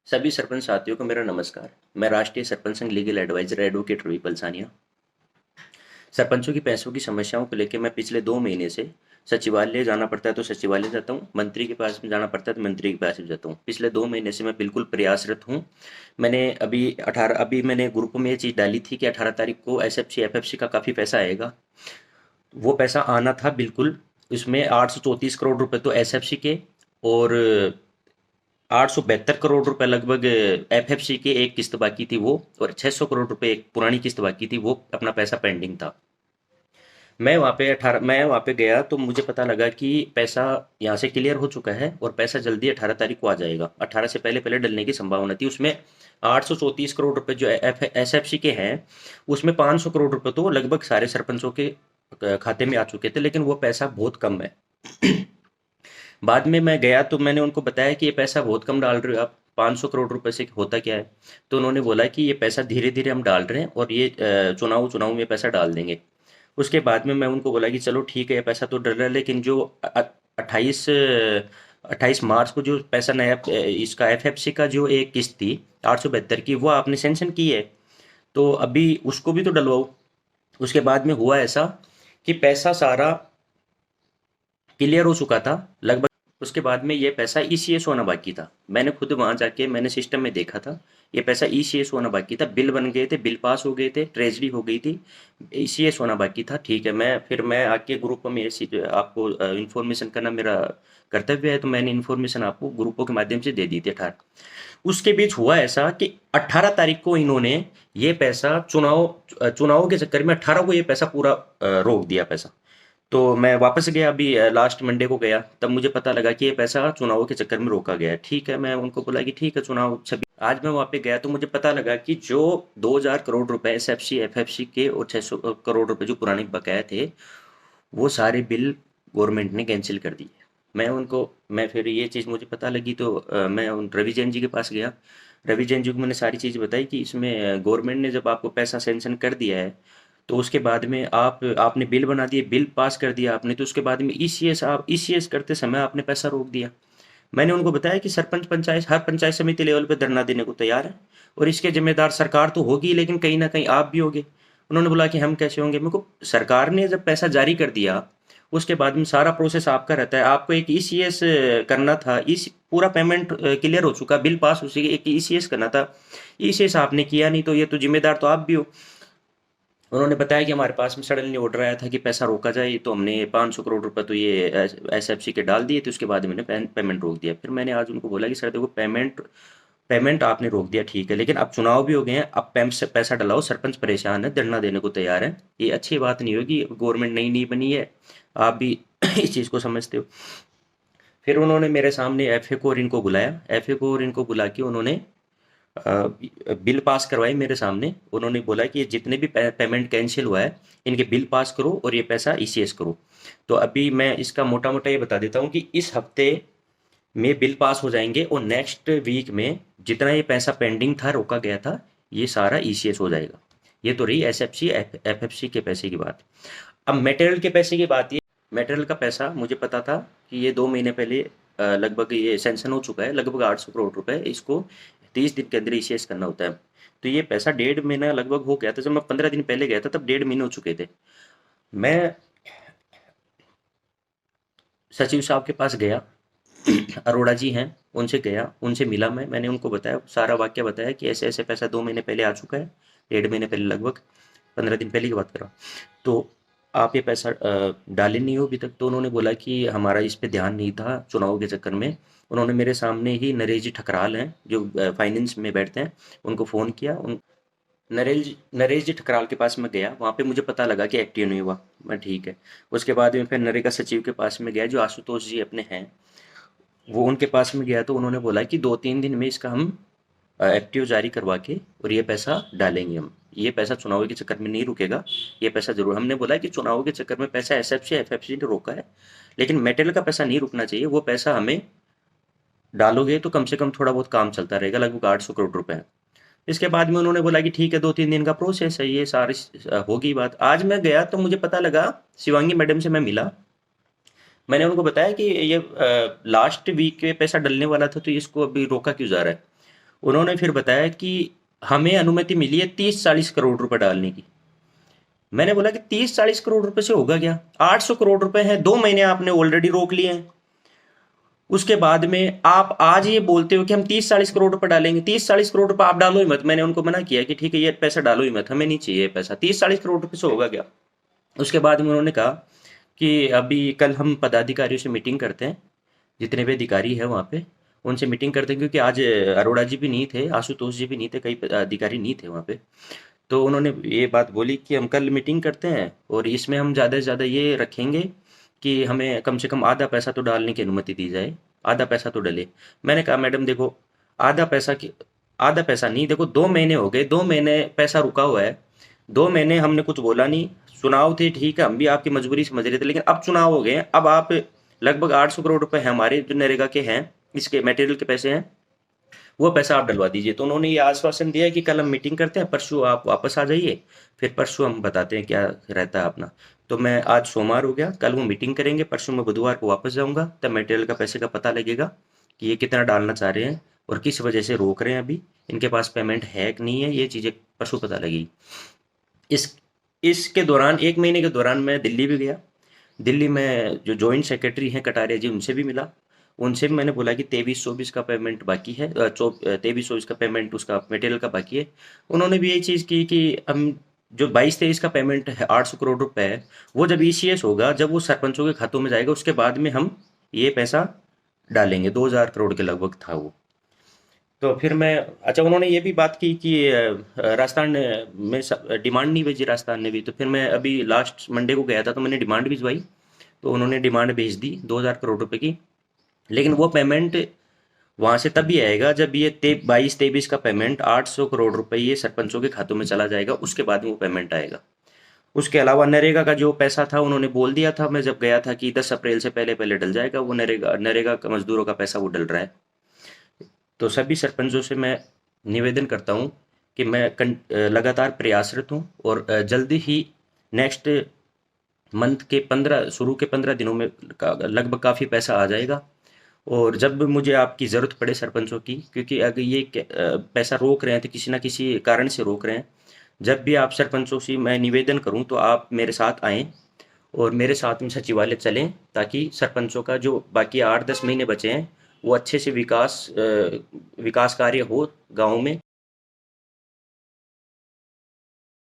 सभी सरपंच साथियों को मेरा नमस्कार। मैं Rashtriya Sarpanch Sangh legal adviser advocate Ravi Palsania. सरपंचों की पैसों की समस्याओं को लेकर मैं पिछले 2 महीने से सचिवालय जाना पड़ता है तो सचिवालय जाता हूँ, मंत्री के पास में जाना पड़ता है तो मंत्री के पास भी जाता हूँ। पिछले 2 महीने से मैं बिल्कुल प्रयासरत हूँ। अभी मैंने ग्रुप में ये चीज़ डाली थी कि 18 तारीख को एसएफसी एफएफसी का काफ़ी पैसा आएगा। वो पैसा आना था बिल्कुल। इसमें 834 करोड़ रुपए तो एसएफसी के और 872 करोड़ रुपए लगभग एफएफसी के एक किस्त बाकी थी वो, और 600 करोड़ रुपए एक पुरानी किस्त बाकी थी, वो अपना पैसा पेंडिंग था। मैं वहाँ पे गया तो मुझे पता लगा कि पैसा यहाँ से क्लियर हो चुका है और पैसा जल्दी 18 तारीख को आ जाएगा। 18 से पहले पहले डलने की संभावना थी। उसमें 834 करोड़ रुपए जो एसएफसी के हैं, उसमें 500 करोड़ रुपए तो लगभग सारे सरपंचों के खाते में आ चुके थे, लेकिन वो पैसा बहुत कम है। बाद में मैं गया तो मैंने उनको बताया कि ये पैसा बहुत कम डाल रहे हो आप, 500 करोड़ रुपए से होता क्या है। तो उन्होंने बोला कि ये पैसा धीरे धीरे हम डाल रहे हैं और ये चुनाव चुनाव में पैसा डाल देंगे। उसके बाद में मैं उनको बोला कि चलो ठीक है, ये पैसा तो डल रहा है, लेकिन जो 28 मार्च को जो पैसा नया इसका एफएफसी का जो एक किस्त थी 872 की, वो आपने सेंशन की है, तो अभी उसको भी तो डलवाओ। उसके बाद में हुआ ऐसा कि पैसा सारा क्लियर हो चुका था लगभग। उसके बाद में ये पैसा ईसीएस होना बाकी था। मैंने खुद वहां जाके मैंने सिस्टम में देखा था, ये पैसा ईसीएस होना बाकी था। बिल बन गए थे, बिल पास हो गए थे, ट्रेजरी हो गई थी, ईसीएस होना बाकी था। ठीक है, मैं आके ग्रुप में आपको इन्फॉर्मेशन करना मेरा कर्तव्य है, तो मैंने इन्फॉर्मेशन आपको ग्रुपों के माध्यम से दे दी थी 18। उसके बीच हुआ ऐसा कि 18 तारीख को इन्होंने ये पैसा चुनाव के चक्कर में 18 को ये पैसा पूरा रोक दिया पैसा। तो मैं वापस गया, अभी लास्ट मंडे को गया, तब मुझे पता लगा कि ये पैसा चुनाव के चक्कर में रोका गया है। ठीक है, मैं उनको बोला कि ठीक है चुनाव छब्बीस। आज मैं वहाँ पे गया तो मुझे पता लगा कि जो 2000 करोड़ रुपए एसएफसी एफएफसी के और 600 करोड़ रुपए जो पुराने बकाया थे, वो सारे बिल गवर्नमेंट ने कैंसिल कर दिए। मैं फिर ये चीज़ मुझे पता लगी तो मैं उन रवि जैन जी के पास गया। रवि जैन जी को मैंने सारी चीज़ बताई कि इसमें गवर्नमेंट ने जब आपको पैसा सेंक्शन कर दिया है, तो उसके बाद में आपने बिल बना दिए, बिल पास कर दिया आपने, तो उसके बाद में आप ईसीएस करते समय आपने पैसा रोक दिया। मैंने उनको बताया कि सरपंच पंचायत हर पंचायत समिति लेवल पे धरना देने को तैयार है, और इसके जिम्मेदार सरकार तो होगी, लेकिन कहीं ना कहीं आप भी होगे। उन्होंने बोला कि हम कैसे होंगे। मेरे को सरकार ने जब पैसा जारी कर दिया, उसके बाद में सारा प्रोसेस आपका रहता है, आपको एक ईसीएस करना था। इस पूरा पेमेंट क्लियर हो चुका, बिल पास हो चुकी, एक ईसीएस करना था, ईसीएस आपने किया नहीं, तो ये तो जिम्मेदार तो आप भी हो। उन्होंने बताया कि हमारे पास में सडनली ऑर्डर आया था कि पैसा रोका जाए, तो हमने 500 करोड़ रुपए तो ये एसएफसी के डाल दिए थे। उसके बाद मैंने पेमेंट रोक दिया। फिर मैंने आज उनको बोला कि सर देखो, पेमेंट पेमेंट आपने रोक दिया ठीक है, लेकिन अब चुनाव भी हो गए हैं, अब पैसा डलाओ। सरपंच परेशान है, धरना देने को तैयार है, ये अच्छी बात नहीं होगी। गवर्नमेंट नई नई बनी है, आप भी इस चीज़ को समझते हो। फिर उन्होंने मेरे सामने एफए को और इनको बुलाया, एफए को और इनको बुला के उन्होंने बिल पास करवाए मेरे सामने। उन्होंने बोला कि ये जितने भी पेमेंट कैंसिल हुआ है, इनके बिल पास करो और ये पैसा ईसीएस करो। तो अभी मैं इसका मोटा मोटा ये बता देता हूँ कि इस हफ्ते में बिल पास हो जाएंगे और नेक्स्ट वीक में जितना ये पैसा पेंडिंग था, रोका गया था, ये सारा ईसीएस हो जाएगा। ये तो रही एसएफसी एफएफसी के पैसे की बात। अब मटेरियल के पैसे की बात। ये मटेरियल का पैसा मुझे पता था कि ये 2 महीने पहले लगभग ये सैंक्शन हो चुका है, लगभग 800 करोड़ रुपए। इसको 30 दिन के अंदर ईसीएस करना होता है। तो ये पैसा 1.5 महीना लगभग हो गया था। जब मैं 15 दिन पहले गया था तब 1.5 महीने हो चुके थे। मैं सचिव साहब के पास गया, अरोड़ा जी हैं, उनसे गया, उनसे मिला मैंने उनको बताया, सारा वाक्य बताया कि ऐसे ऐसे पैसा 2 महीने पहले आ चुका है, 1.5 महीने पहले, लगभग 15 दिन पहले की बात कर रहा हूँ। तो आप ये पैसा डाले नहीं हो अभी तक। तो उन्होंने बोला कि हमारा इस पे ध्यान नहीं था चुनाव के चक्कर में। उन्होंने मेरे सामने ही नरेश जी ठकराल हैं जो फाइनेंस में बैठते हैं, उनको फ़ोन किया। नरेश जी ठकराल के पास मैं गया, वहाँ पे मुझे पता लगा कि एक्टिव नहीं हुआ। मैं ठीक है। उसके बाद में फिर नरेगा सचिव के पास में गया, जो आशुतोष जी अपने हैं, वो उनके पास में गया। तो उन्होंने बोला कि 2-3 दिन में इसका हम एक्टिव जारी करवा के और ये पैसा डालेंगे हम। ये पैसा चुनाव के चक्कर में नहीं रुकेगा, ये पैसा जरूर। हमने बोला कि चुनाव के चक्कर में पैसा एसएफसी एफएफसी ने रोका है, लेकिन मेटेरियल का पैसा नहीं रुकना चाहिए। वो पैसा हमें डालोगे तो कम से कम थोड़ा बहुत काम चलता रहेगा, लगभग 800 करोड़ रुपए है। इसके बाद में उन्होंने बोला कि ठीक है, 2-3 दिन का प्रोसेस है, ये सारी होगी बात। आज मैं गया तो मुझे पता लगा, शिवांगी मैडम से मैं मिला, मैंने उनको बताया कि ये लास्ट वीक पे पैसा डलने वाला था, तो इसको अभी रोका क्यों जा रहा है। उन्होंने फिर बताया कि हमें अनुमति मिली है 30-40 करोड़ रुपए डालने की। मैंने बोला कि 30-40 करोड़ रुपए से होगा क्या? 800 करोड़ रुपए हैं, 2 महीने आपने ऑलरेडी रोक लिए हैं। उसके बाद में आप आज ये बोलते हो कि हम 30-40 करोड़ रुपए डालेंगे। 30-40 करोड़ रुपए आप डालो ही मत। मैंने उनको मना किया कि ठीक है, ये पैसा डालो ही मत, हमें नहीं चाहिए पैसा। 30-40 करोड़ रुपए से होगा क्या? उसके बाद में उन्होंने कहा कि अभी कल हम पदाधिकारियों से मीटिंग करते हैं, जितने भी अधिकारी हैं वहाँ पे उनसे मीटिंग करते हैं, क्योंकि आज अरोड़ा जी भी नहीं थे, आशुतोष जी भी नहीं थे, कई अधिकारी नहीं थे वहाँ पे। तो उन्होंने ये बात बोली कि हम कल मीटिंग करते हैं और इसमें हम ज़्यादा से ज़्यादा ये रखेंगे कि हमें कम से कम आधा पैसा तो डालने की अनुमति दी जाए, आधा पैसा तो डले। मैंने कहा मैडम देखो, आधा पैसा की आधा पैसा नहीं, देखो 2 महीने हो गए, 2 महीने पैसा रुका हुआ है। 2 महीने हमने कुछ बोला नहीं, चुनाव थे, ठीक है, हम भी आपकी मजबूरी समझ रहे थे, लेकिन अब चुनाव हो गए हैं, अब आप लगभग 800 करोड़ रुपए हैं हमारे जो नरेगा के हैं, इसके मटेरियल के पैसे हैं, वो पैसा आप डलवा दीजिए। तो उन्होंने ये आश्वासन दिया है कि कल हम मीटिंग करते हैं, परसों आप वापस आ जाइए, फिर परसों हम बताते हैं क्या रहता है अपना। तो मैं आज सोमवार हो गया, कल वो मीटिंग करेंगे, परसों मैं बुधवार को वापस जाऊंगा, तब मटेरियल का पैसे का पता लगेगा कि ये कितना डालना चाह रहे हैं और किस वजह से रोक रहे हैं। अभी इनके पास पेमेंट है कि नहीं है, ये चीज़ें परसों पता लगेगी। इस इसके दौरान 1 महीने के दौरान मैं दिल्ली भी गया। दिल्ली में जो जॉइंट सेक्रेटरी हैं कटारिया जी, उनसे भी मिला। उनसे भी मैंने बोला कि 23-24 का पेमेंट बाकी है, 23-24 का पेमेंट उसका मटेरियल का बाकी है। उन्होंने भी यही चीज़ की कि हम जो 22-23 का पेमेंट है 800 करोड़ रुपए है, वो जब ईसीएस होगा, जब वो सरपंचों के खातों में जाएगा, उसके बाद में हम ये पैसा डालेंगे। 2000 करोड़ के लगभग था वो। तो फिर मैं, अच्छा उन्होंने ये भी बात की कि राजस्थान में डिमांड नहीं भेजी राजस्थान ने भी। तो फिर मैं अभी लास्ट मंडे को गया था, तो मैंने डिमांड भिजवाई, तो उन्होंने डिमांड भेज दी 2000 करोड़ रुपए की। लेकिन वो पेमेंट वहां से तभी आएगा जब ये 22-23 का पेमेंट 800 करोड़ रुपए ये सरपंचों के खातों में चला जाएगा, उसके बाद में वो पेमेंट आएगा। उसके अलावा नरेगा का जो पैसा था, उन्होंने बोल दिया था मैं जब गया था कि 10 अप्रैल से पहले पहले डल जाएगा। वो नरेगा नरेगा का मजदूरों का पैसा वो डल रहा है। तो सभी सरपंचों से मैं निवेदन करता हूँ कि मैं लगातार प्रयासरत हूँ और जल्दी ही नेक्स्ट मंथ के 15 शुरू के 15 दिनों में लगभग काफ़ी पैसा आ जाएगा। और जब भी मुझे आपकी ज़रूरत पड़े सरपंचों की, क्योंकि अगर ये पैसा रोक रहे हैं तो किसी ना किसी कारण से रोक रहे हैं, जब भी आप सरपंचों से मैं निवेदन करूं तो आप मेरे साथ आएं और मेरे साथ में सचिवालय चलें, ताकि सरपंचों का जो बाकी 8-10 महीने बचे हैं वो अच्छे से विकास कार्य हो गाँव में।